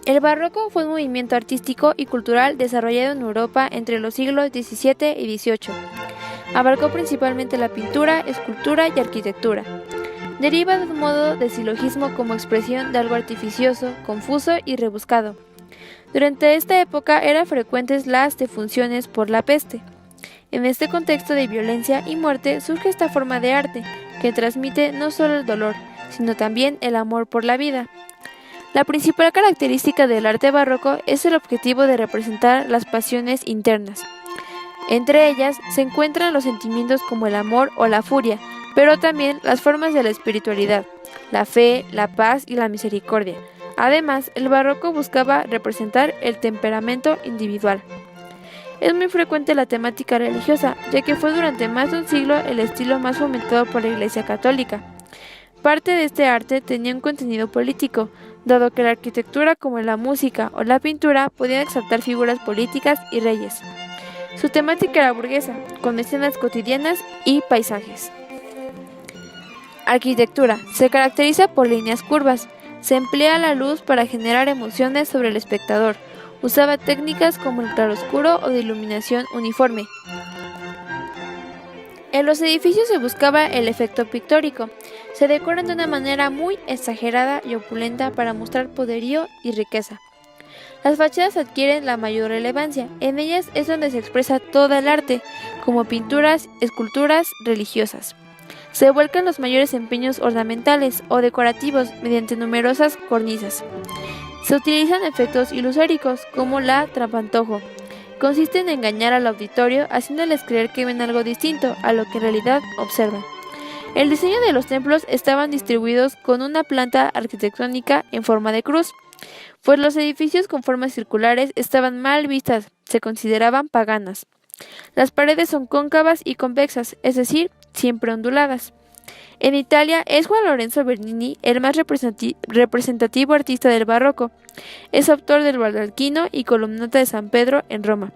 El barroco fue un movimiento artístico y cultural desarrollado en Europa entre los siglos XVII y XVIII. Abarcó principalmente la pintura, escultura y arquitectura. Deriva de un modo de silogismo como expresión de algo artificioso, confuso y rebuscado. Durante esta época eran frecuentes las defunciones por la peste. En este contexto de violencia y muerte surge esta forma de arte, que transmite no solo el dolor, sino también el amor por la vida. La principal característica del arte barroco es el objetivo de representar las pasiones internas. Entre ellas se encuentran los sentimientos como el amor o la furia, pero también las formas de la espiritualidad, la fe, la paz y la misericordia. Además, el barroco buscaba representar el temperamento individual. Es muy frecuente la temática religiosa, ya que fue durante más de un siglo el estilo más fomentado por la Iglesia Católica. Parte de este arte tenía un contenido político, dado que la arquitectura como la música o la pintura podían exaltar figuras políticas y reyes. Su temática era burguesa, con escenas cotidianas y paisajes. Arquitectura. Se caracteriza por líneas curvas. Se emplea la luz para generar emociones sobre el espectador. Usaba técnicas como el claroscuro o de iluminación uniforme. En los edificios se buscaba el efecto pictórico. Se decoran de una manera muy exagerada y opulenta para mostrar poderío y riqueza. Las fachadas adquieren la mayor relevancia. En ellas es donde se expresa todo el arte, como pinturas, esculturas religiosas. Se vuelcan los mayores empeños ornamentales o decorativos mediante numerosas cornisas. Se utilizan efectos ilusóricos como la trampantojo. Consiste en engañar al auditorio haciéndoles creer que ven algo distinto a lo que en realidad observan. El diseño de los templos estaban distribuidos con una planta arquitectónica en forma de cruz, pues los edificios con formas circulares estaban mal vistas, se consideraban paganas. Las paredes son cóncavas y convexas, es decir, siempre onduladas. En Italia es Juan Lorenzo Bernini el más representativo artista del barroco. Es autor del Baldacchino y Columnata de San Pedro en Roma.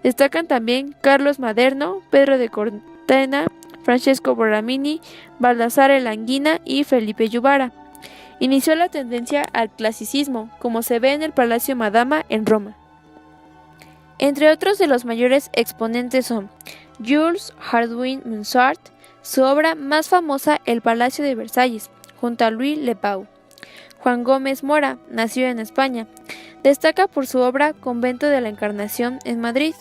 Destacan también Carlos Maderno, Pedro de Cortena, Francesco Borromini, Baldassare Langina y Felipe Yubara. Inició la tendencia al clasicismo, como se ve en el Palacio Madama en Roma. Entre otros de los mayores exponentes son Jules Hardouin Mansart, su obra más famosa El Palacio de Versalles, junto a Louis Le Pau. Juan Gómez Mora, nació en España, destaca por su obra Convento de la Encarnación en Madrid.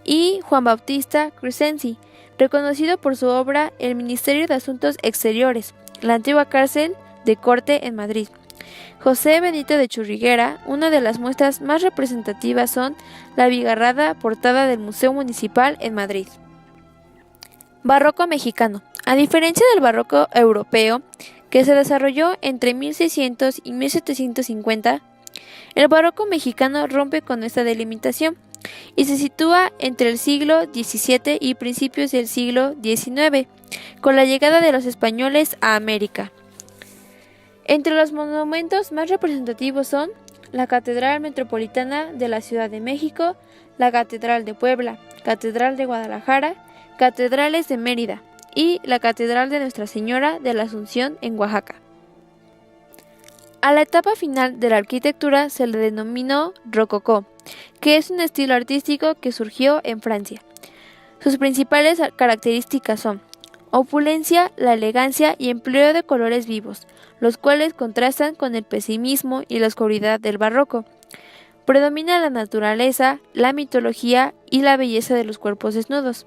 Y Juan Bautista Crescenzi, reconocido por su obra El Ministerio de Asuntos Exteriores, la antigua cárcel de corte en Madrid. José Benito de Churriguera, una de las muestras más representativas son la abigarrada portada del Museo Municipal en Madrid. Barroco mexicano. A diferencia del barroco europeo, que se desarrolló entre 1600 y 1750, el barroco mexicano rompe con esta delimitación y se sitúa entre el siglo XVII y principios del siglo XIX, con la llegada de los españoles a América. Entre los monumentos más representativos son la Catedral Metropolitana de la Ciudad de México, la Catedral de Puebla, Catedral de Guadalajara, Catedrales de Mérida y la Catedral de Nuestra Señora de la Asunción en Oaxaca. A la etapa final de la arquitectura se le denominó rococó, que es un estilo artístico que surgió en Francia. Sus principales características son opulencia, la elegancia y empleo de colores vivos, los cuales contrastan con el pesimismo y la oscuridad del barroco. Predomina la naturaleza, la mitología y la belleza de los cuerpos desnudos.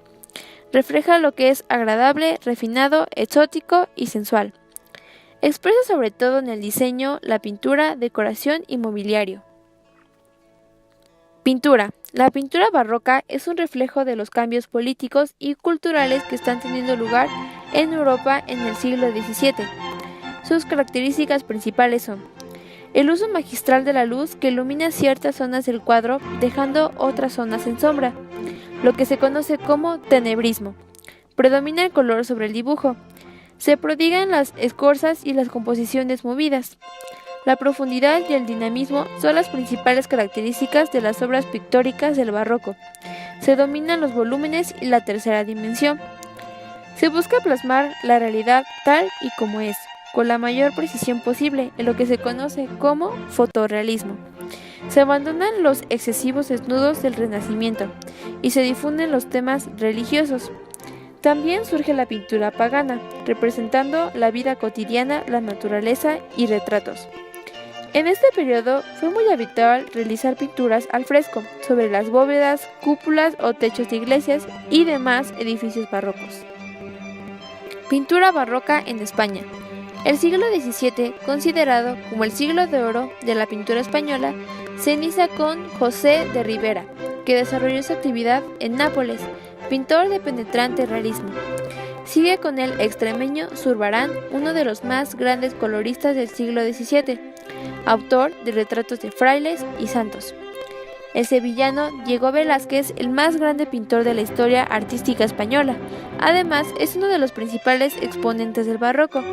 Refleja lo que es agradable, refinado, exótico y sensual. Expresa sobre todo en el diseño, la pintura, decoración y mobiliario. Pintura. La pintura barroca es un reflejo de los cambios políticos y culturales que están teniendo lugar en Europa en el siglo XVII. Sus características principales son el uso magistral de la luz que ilumina ciertas zonas del cuadro dejando otras zonas en sombra, lo que se conoce como tenebrismo. Predomina el color sobre el dibujo. Se prodigan las escorzas y las composiciones movidas. La profundidad y el dinamismo son las principales características de las obras pictóricas del barroco. Se dominan los volúmenes y la tercera dimensión. Se busca plasmar la realidad tal y como es, con la mayor precisión posible en lo que se conoce como fotorrealismo. Se abandonan los excesivos desnudos del Renacimiento y se difunden los temas religiosos. También surge la pintura pagana, representando la vida cotidiana, la naturaleza y retratos. En este periodo fue muy habitual realizar pinturas al fresco sobre las bóvedas, cúpulas o techos de iglesias y demás edificios barrocos. Pintura barroca en España. El siglo XVII, considerado como el siglo de oro de la pintura española, se inicia con José de Ribera, que desarrolló su actividad en Nápoles, pintor de penetrante realismo. Sigue con el extremeño Zurbarán, uno de los más grandes coloristas del siglo XVII, autor de retratos de frailes y santos. El sevillano Diego Velázquez, el más grande pintor de la historia artística española. Además, es uno de los principales exponentes del barroco.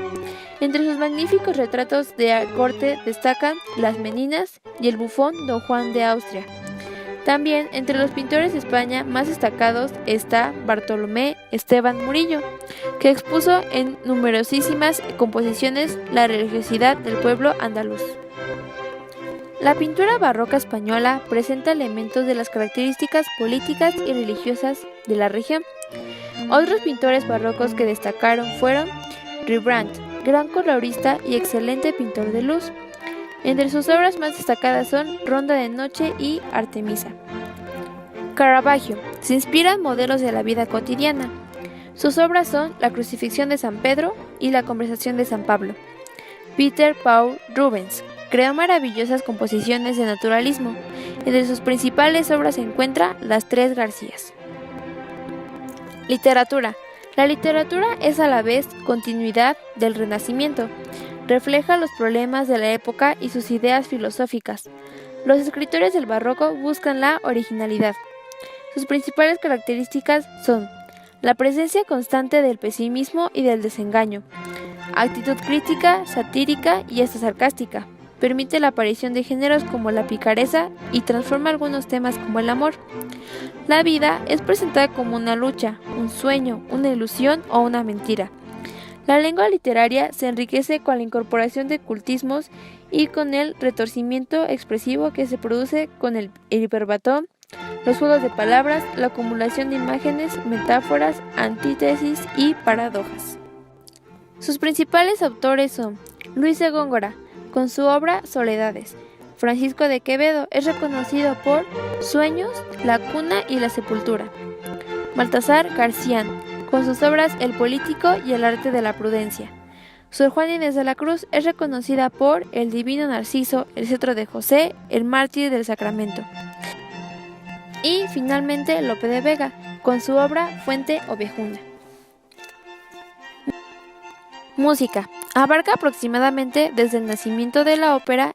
Entre sus magníficos retratos de corte destacan Las Meninas y el bufón Don Juan de Austria. También entre los pintores de España más destacados está Bartolomé Esteban Murillo, que expuso en numerosísimas composiciones la religiosidad del pueblo andaluz. La pintura barroca española presenta elementos de las características políticas y religiosas de la región. Otros pintores barrocos que destacaron fueron Rembrandt, gran colorista y excelente pintor de luz. Entre sus obras más destacadas son Ronda de Noche y Artemisa. Caravaggio se inspira en modelos de la vida cotidiana. Sus obras son La Crucifixión de San Pedro y La Conversación de San Pablo. Peter Paul Rubens creó maravillosas composiciones de naturalismo. Entre sus principales obras se encuentra Las Tres Garcías. Literatura. La literatura es a la vez continuidad del Renacimiento. Refleja los problemas de la época y sus ideas filosóficas. Los escritores del barroco buscan la originalidad. Sus principales características son la presencia constante del pesimismo y del desengaño, actitud crítica, satírica y hasta sarcástica. Permite la aparición de géneros como la picareza y transforma algunos temas como el amor. La vida es presentada como una lucha, un sueño, una ilusión o una mentira. La lengua literaria se enriquece con la incorporación de cultismos y con el retorcimiento expresivo que se produce con el hiperbatón, los juegos de palabras, la acumulación de imágenes, metáforas, antítesis y paradojas. Sus principales autores son Luis de Góngora, con su obra Soledades. Francisco de Quevedo es reconocido por Sueños, La Cuna y la Sepultura. Baltasar Garcián, con sus obras El Político y El Arte de la Prudencia. Sor Juana Inés de la Cruz es reconocida por El Divino Narciso, El Cetro de José, El Mártir del Sacramento. Y finalmente Lope de Vega, con su obra Fuente Ovejuna. Música. Abarca aproximadamente desde el nacimiento de la ópera